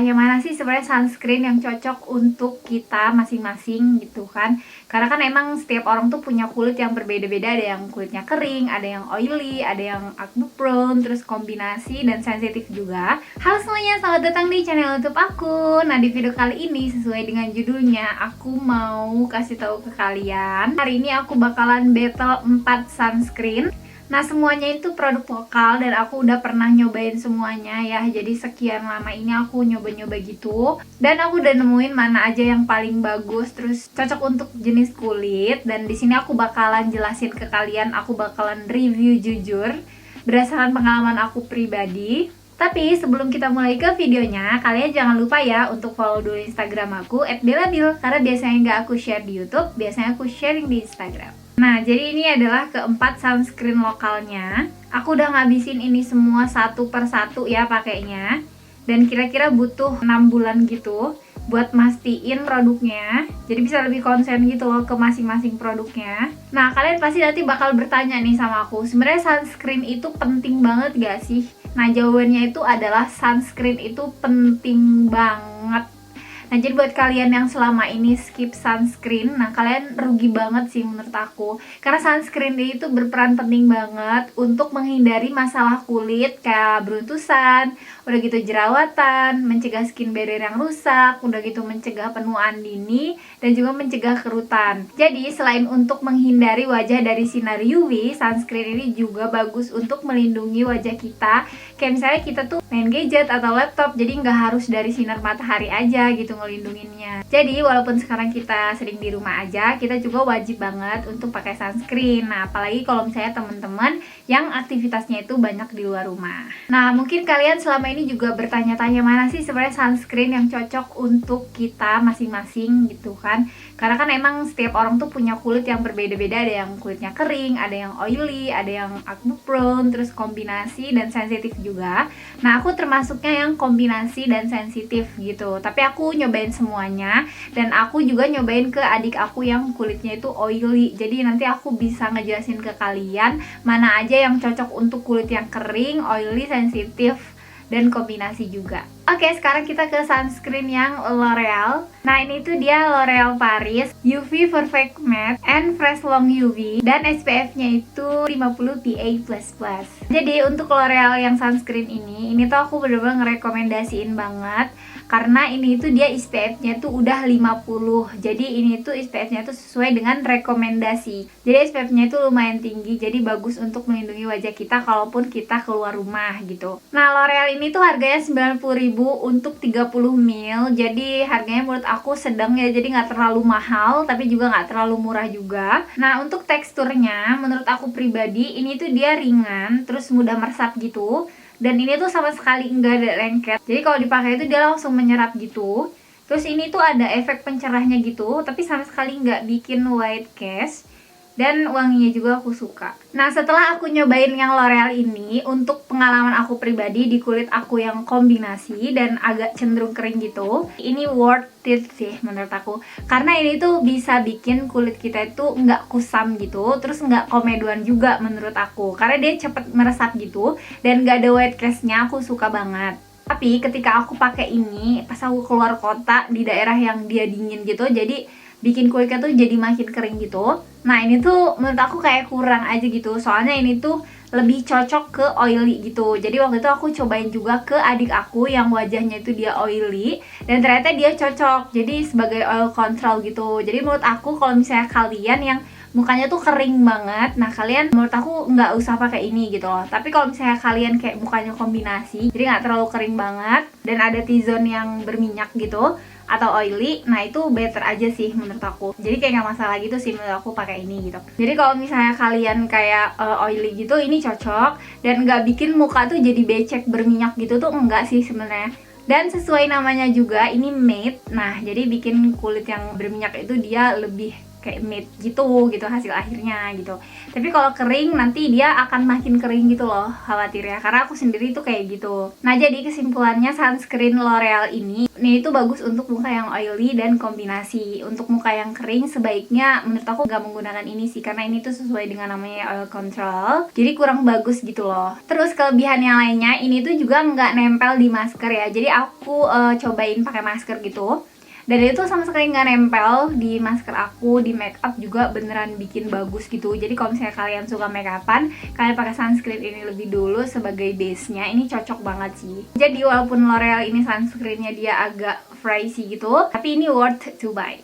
Yang mana sih sebenarnya sunscreen yang cocok untuk kita masing-masing gitu kan. Karena kan emang setiap orang tuh punya kulit yang berbeda-beda. Ada yang kulitnya kering, ada yang oily, ada yang acne prone, terus kombinasi dan sensitif juga. Halo semuanya, selamat datang di channel YouTube aku. Nah, di video kali ini sesuai dengan judulnya, aku mau kasih tahu ke kalian. Hari ini aku bakalan battle 4 sunscreen. Nah, semuanya itu produk lokal dan aku udah pernah nyobain semuanya ya. Jadi sekian lama ini aku nyoba-nyoba gitu. Dan aku udah nemuin mana aja yang paling bagus, terus cocok untuk jenis kulit. Dan di sini aku bakalan jelasin ke kalian, aku bakalan review jujur berdasarkan pengalaman aku pribadi. Tapi sebelum kita mulai ke videonya, kalian jangan lupa ya untuk follow dulu Instagram aku @belabil, karena biasanya nggak aku share di YouTube, biasanya aku sharing di Instagram. Nah, jadi ini adalah keempat sunscreen lokalnya. Aku udah ngabisin ini semua satu per satu ya pakainya. Dan kira-kira butuh 6 bulan gitu buat mastiin produknya. Jadi bisa lebih konsen gitu loh ke masing-masing produknya. Nah, kalian pasti nanti bakal bertanya nih sama aku, sebenarnya sunscreen itu penting banget gak sih? Nah, jawabannya itu adalah sunscreen itu penting banget. Nah, jadi buat kalian yang selama ini skip sunscreen, nah kalian rugi banget sih menurut aku. Karena sunscreen itu berperan penting banget untuk menghindari masalah kulit kayak beruntusan, udah gitu jerawatan, mencegah skin barrier yang rusak, udah gitu mencegah penuaan dini, dan juga mencegah kerutan. Jadi selain untuk menghindari wajah dari sinar UV, sunscreen ini juga bagus untuk melindungi wajah kita. Kayak misalnya kita tuh main gadget atau laptop, jadi nggak harus dari sinar matahari aja gitu ngelindunginnya. Jadi walaupun sekarang kita sering di rumah aja, kita juga wajib banget untuk pakai sunscreen. Nah, apalagi kalau misalnya teman-teman yang aktivitasnya itu banyak di luar rumah. Nah, mungkin kalian selama ini juga bertanya-tanya mana sih sebenarnya sunscreen yang cocok untuk kita masing-masing gitu kan. Karena kan emang setiap orang tuh punya kulit yang berbeda-beda. Ada yang kulitnya kering, ada yang oily, ada yang acne prone, terus kombinasi dan sensitif juga. Nah, aku termasuknya yang kombinasi dan sensitif gitu. Tapi aku nyobain semuanya, dan aku juga nyobain ke adik aku yang kulitnya itu oily. Jadi nanti aku bisa ngejelasin ke kalian mana aja yang cocok untuk kulit yang kering, oily, sensitif, dan kombinasi juga. Oke, sekarang kita ke sunscreen yang L'Oreal. Nah, ini tuh dia L'Oreal Paris UV Perfect Matte and Fresh Long UV, dan SPF-nya itu 50 PA++. Jadi untuk L'Oreal yang sunscreen ini tuh aku bener-bener ngerekomendasiin banget. Karena ini tuh dia SPF-nya tuh udah 50. Jadi ini tuh SPF-nya tuh sesuai dengan rekomendasi. Jadi SPF-nya itu lumayan tinggi, jadi bagus untuk melindungi wajah kita kalaupun kita keluar rumah gitu. Nah, L'Oreal ini tuh harganya 90.000 untuk 30 ml. Jadi harganya menurut aku sedang ya, jadi nggak terlalu mahal tapi juga nggak terlalu murah juga. Nah, untuk teksturnya menurut aku pribadi ini tuh dia ringan, terus mudah meresap gitu. Dan ini tuh sama sekali enggak ada lengket. Jadi kalau dipakai itu dia langsung menyerap gitu. Terus ini tuh ada efek pencerahnya gitu, tapi sama sekali nggak bikin white cast. Dan wanginya juga aku suka. Nah, setelah aku nyobain yang L'Oreal ini, untuk pengalaman aku pribadi di kulit aku yang kombinasi dan agak cenderung kering gitu, ini worth it sih menurut aku. Karena ini tuh bisa bikin kulit kita itu nggak kusam gitu, terus nggak komedoan juga menurut aku. Karena dia cepet meresap gitu, dan nggak ada white cast-nya, aku suka banget. Tapi ketika aku pakai ini, pas aku keluar kota di daerah yang dia dingin gitu, jadi bikin kulitnya tuh jadi makin kering gitu. Nah, ini tuh menurut aku kayak kurang aja gitu. Soalnya ini tuh lebih cocok ke oily gitu. Jadi waktu itu aku cobain juga ke adik aku yang wajahnya itu dia oily, dan ternyata dia cocok. Jadi sebagai oil control gitu. Jadi menurut aku kalau misalnya kalian yang mukanya tuh kering banget, nah kalian menurut aku nggak usah pakai ini gitu loh. Tapi kalau misalnya kalian kayak mukanya kombinasi, jadi nggak terlalu kering banget dan ada T-zone yang berminyak gitu atau oily, nah itu better aja sih menurut aku. Jadi kayak nggak masalah gitu sih menurut aku pakai ini gitu. Jadi kalau misalnya kalian kayak oily gitu, ini cocok dan nggak bikin muka tuh jadi becek berminyak gitu tuh enggak sih sebenarnya. Dan sesuai namanya juga, ini matte. Nah, jadi bikin kulit yang berminyak itu dia lebih kayak matte gitu hasil akhirnya gitu. Tapi kalau kering nanti dia akan makin kering gitu loh, khawatir ya, karena aku sendiri tuh kayak gitu. Nah jadi kesimpulannya sunscreen L'Oreal ini itu bagus untuk muka yang oily dan kombinasi. Untuk muka yang kering sebaiknya menurut aku gak menggunakan ini sih, karena ini tuh sesuai dengan namanya oil control, jadi kurang bagus gitu loh. Terus kelebihan yang lainnya, ini tuh juga nggak nempel di masker ya, jadi aku cobain pakai masker gitu, dan itu sama sekali nggak nempel di masker aku. Di make up juga beneran bikin bagus gitu. Jadi kalau misalnya kalian suka make upan, kalian pakai sunscreen ini lebih dulu sebagai base nya, ini cocok banget sih. Jadi walaupun L'Oreal ini sunscreennya dia agak pricey gitu, tapi ini worth to buy.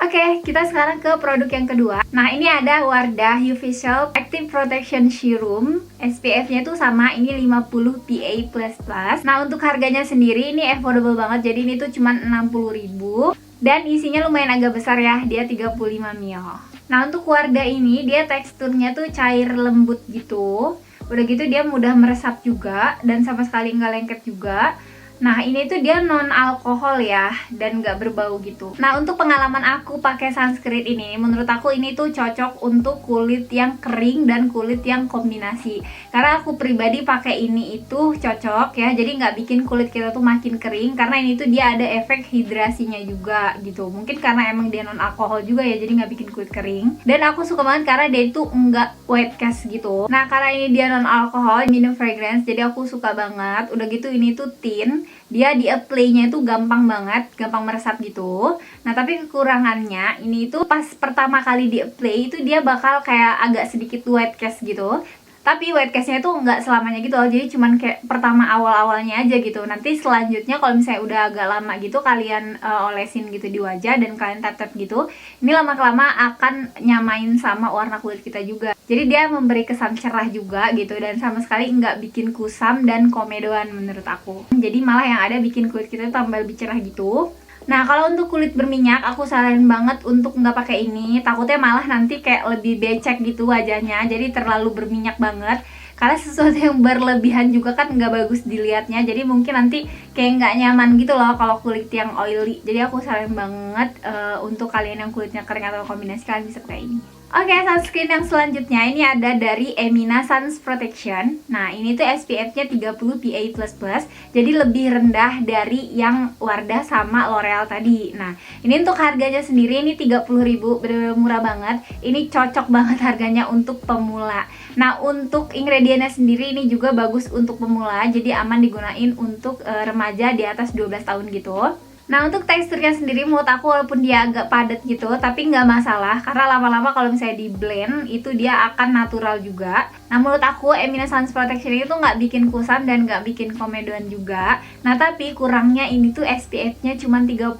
Oke, kita sekarang ke produk yang kedua. Nah, ini ada Wardah UV Shield Active Protection Serum. SPF-nya tuh sama, ini 50 PA++. Nah, untuk harganya sendiri ini affordable banget. Jadi ini tuh cuma 60.000 dan isinya lumayan agak besar ya, dia 35 ml. Nah, untuk Wardah ini dia teksturnya tuh cair lembut gitu. Udah gitu dia mudah meresap juga dan sama sekali nggak lengket juga. Nah ini tuh dia non alkohol ya, dan nggak berbau gitu. Nah untuk pengalaman aku pakai sunscreen ini, menurut aku ini tuh cocok untuk kulit yang kering dan kulit yang kombinasi. Karena aku pribadi pakai ini itu cocok ya, jadi nggak bikin kulit kita tuh makin kering, karena ini tuh dia ada efek hidrasinya juga gitu. Mungkin karena emang dia non alkohol juga ya, jadi nggak bikin kulit kering. Dan aku suka banget karena dia itu nggak white cast gitu. Nah karena ini dia non alkohol, minum fragrance, jadi aku suka banget. Udah gitu ini tuh tint, dia di apply-nya itu gampang banget, gampang meresap gitu. Nah tapi kekurangannya ini itu pas pertama kali di apply itu dia bakal kayak agak sedikit white cast gitu. Tapi white cast-nya itu nggak selamanya gitu loh, jadi cuman kayak pertama awal-awalnya aja gitu. Nanti selanjutnya kalau misalnya udah agak lama gitu kalian olesin gitu di wajah dan kalian tap-tap gitu, ini lama-kelama akan nyamain sama warna kulit kita juga. Jadi dia memberi kesan cerah juga gitu, dan sama sekali nggak bikin kusam dan komedoan menurut aku. Jadi malah yang ada bikin kulit kita tambah lebih cerah gitu. Nah kalau untuk kulit berminyak, aku saranin banget untuk nggak pakai ini. Takutnya malah nanti kayak lebih becek gitu wajahnya, jadi terlalu berminyak banget. Karena sesuatu yang berlebihan juga kan nggak bagus dilihatnya, jadi mungkin nanti kayak nggak nyaman gitu loh kalau kulit yang oily. Jadi aku saranin banget untuk kalian yang kulitnya kering atau kombinasi, kalian bisa pakai ini. Oke, sunscreen yang selanjutnya ini ada dari Emina Suns Protection. Nah, ini tuh SPF-nya 30 PA++, jadi lebih rendah dari yang Wardah sama L'Oreal tadi. Nah, ini untuk harganya sendiri ini 30.000, bener-bener murah banget. Ini cocok banget harganya untuk pemula. Nah, untuk ingredientnya sendiri ini juga bagus untuk pemula, jadi aman digunain untuk remaja di atas 12 tahun gitu. Nah untuk teksturnya sendiri menurut aku walaupun dia agak padat gitu, tapi nggak masalah karena lama-lama kalau misalnya di blend itu dia akan natural juga. Nah menurut aku Emina Suns Protection itu nggak bikin kusam dan nggak bikin komedoan juga. Nah tapi kurangnya ini tuh SPF-nya cuma 30.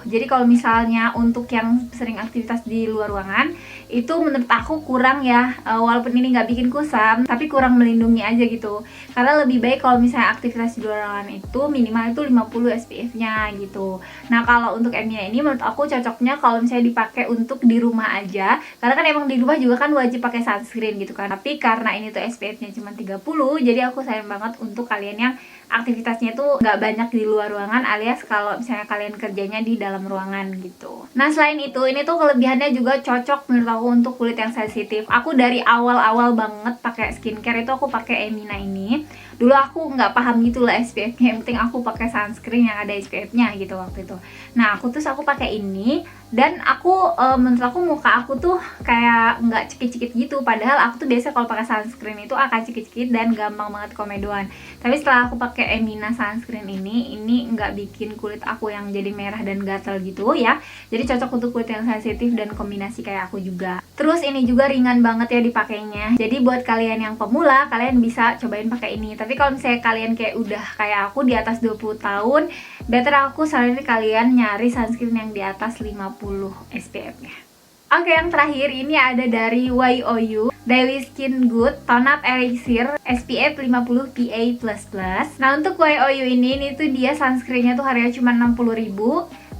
Jadi kalau misalnya untuk yang sering aktivitas di luar ruangan itu menurut aku kurang ya, walaupun ini nggak bikin kusam tapi kurang melindungi aja gitu. Karena lebih baik kalau misalnya aktivitas di luar ruangan itu minimal itu 50 SPF-nya gitu. Nah kalau untuk Emina ini menurut aku cocoknya kalau misalnya dipakai untuk di rumah aja, karena kan emang di rumah juga kan wajib pakai sunscreen gitu kan. Tapi karena ini tuh SPF-nya cuma 30, jadi aku sayang banget untuk kalian yang aktivitasnya tuh nggak banyak di luar ruangan, alias kalau misalnya kalian kerjanya di dalam ruangan gitu. Nah selain itu, ini tuh kelebihannya juga cocok menurut aku untuk kulit yang sensitif. Aku dari awal-awal banget pakai skincare itu aku pakai Emina ini. Dulu aku nggak paham gitu lah SPF-nya, yang penting aku pakai sunscreen yang ada SPF-nya gitu waktu itu. Nah aku pakai ini, dan aku menurut aku muka aku tuh kayak nggak cekit-cekit gitu. Padahal aku tuh biasa kalau pakai sunscreen itu akan cekit-cekit dan gampang banget komedoan. Tapi setelah aku pakai Emina sunscreen ini nggak bikin kulit aku yang jadi merah dan gatal gitu ya. Jadi cocok untuk kulit yang sensitif dan kombinasi kayak aku juga. Terus ini juga ringan banget ya dipakainya. Jadi buat kalian yang pemula, kalian bisa cobain pakai ini. Tapi kalau misalnya kalian kayak udah kayak aku di atas 20 tahun, better aku saranin kalian nyari sunscreen yang di atas 50 SPF-nya. Oke, yang terakhir ini ada dari YOU Daily Skin Good Tone Up Elixir SPF 50 PA++. Nah untuk YOU ini tuh dia sunscreennya tuh harganya cuma 60.000.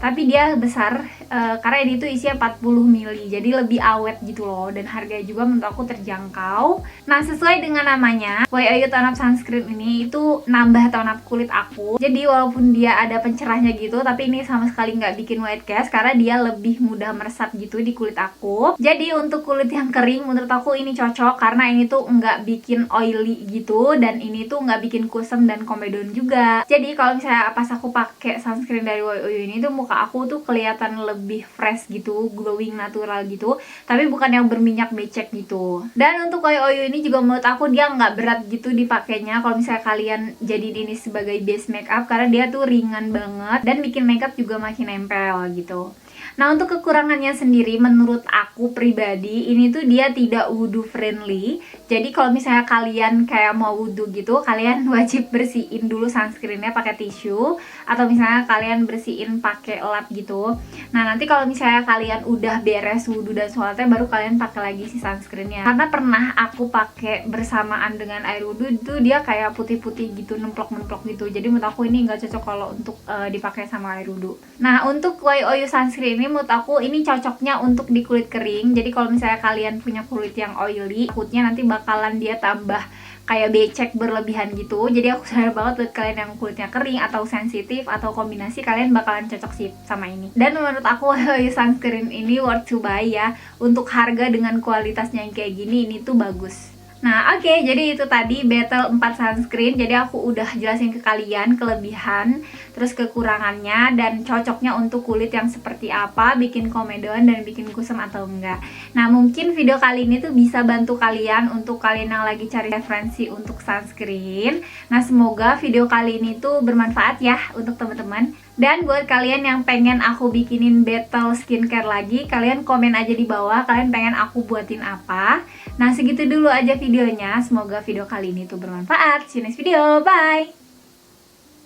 tapi dia besar karena ini tuh isinya 40 ml, jadi lebih awet gitu loh, dan harganya juga menurut aku terjangkau. Nah, sesuai dengan namanya, Way Oyu Tone Up Sunscreen ini itu nambah tone up kulit aku. Jadi walaupun dia ada pencerahnya gitu, tapi ini sama sekali nggak bikin white cast karena dia lebih mudah meresap gitu di kulit aku. Jadi untuk kulit yang kering menurut aku ini cocok karena ini tuh nggak bikin oily gitu, dan ini tuh nggak bikin kusam dan komedon juga. Jadi kalau misalnya pas aku pakai sunscreen dari Way Oyu ini tuh muka aku tuh kelihatan lebih fresh gitu, glowing natural gitu, tapi bukan yang berminyak becek gitu. Dan untuk Way Oyu ini juga menurut aku dia nggak berat gitu dipakainya kalau misalnya kalian jadiin ini sebagai base makeup, karena dia tuh ringan banget dan bikin makeup juga makin nempel gitu. Nah, untuk kekurangannya sendiri menurut aku pribadi ini tuh dia tidak wudhu friendly. Jadi kalau misalnya kalian kayak mau wudhu gitu, kalian wajib bersihin dulu sunscreennya pakai tisu, atau misalnya kalian bersihin pakai lap gitu. Nah, nanti kalau misalnya kalian udah beres wudhu dan sholatnya, baru kalian pakai lagi si sunscreennya. Karena pernah aku pakai bersamaan dengan air wudhu, itu dia kayak putih-putih gitu, nemplok-nemplok gitu. Jadi menurut aku ini nggak cocok kalau untuk dipakai sama air wudhu. Nah, untuk Way Oyu sunscreen ini menurut aku ini cocoknya untuk di kulit kering. Jadi kalau misalnya kalian punya kulit yang oily, takutnya nanti bakalan dia tambah kayak becek berlebihan gitu. Jadi aku sadar banget buat kalian yang kulitnya kering atau sensitif atau kombinasi, kalian bakalan cocok sih sama ini. Dan menurut aku sunscreen ini worth to buy ya. Untuk harga dengan kualitasnya yang kayak gini, ini tuh bagus. Nah, oke, jadi itu tadi battle 4 sunscreen. Jadi aku udah jelasin ke kalian kelebihan, terus kekurangannya, dan cocoknya untuk kulit yang seperti apa, bikin komedon dan bikin kusam atau enggak. Nah, mungkin video kali ini tuh bisa bantu kalian untuk kalian yang lagi cari referensi untuk sunscreen. Nah, semoga video kali ini tuh bermanfaat ya untuk teman-teman. Dan buat kalian yang pengen aku bikinin battle skincare lagi, kalian komen aja di bawah kalian pengen aku buatin apa. Nah, segitu dulu aja videonya. Semoga video kali ini tuh bermanfaat. See you next video. Bye!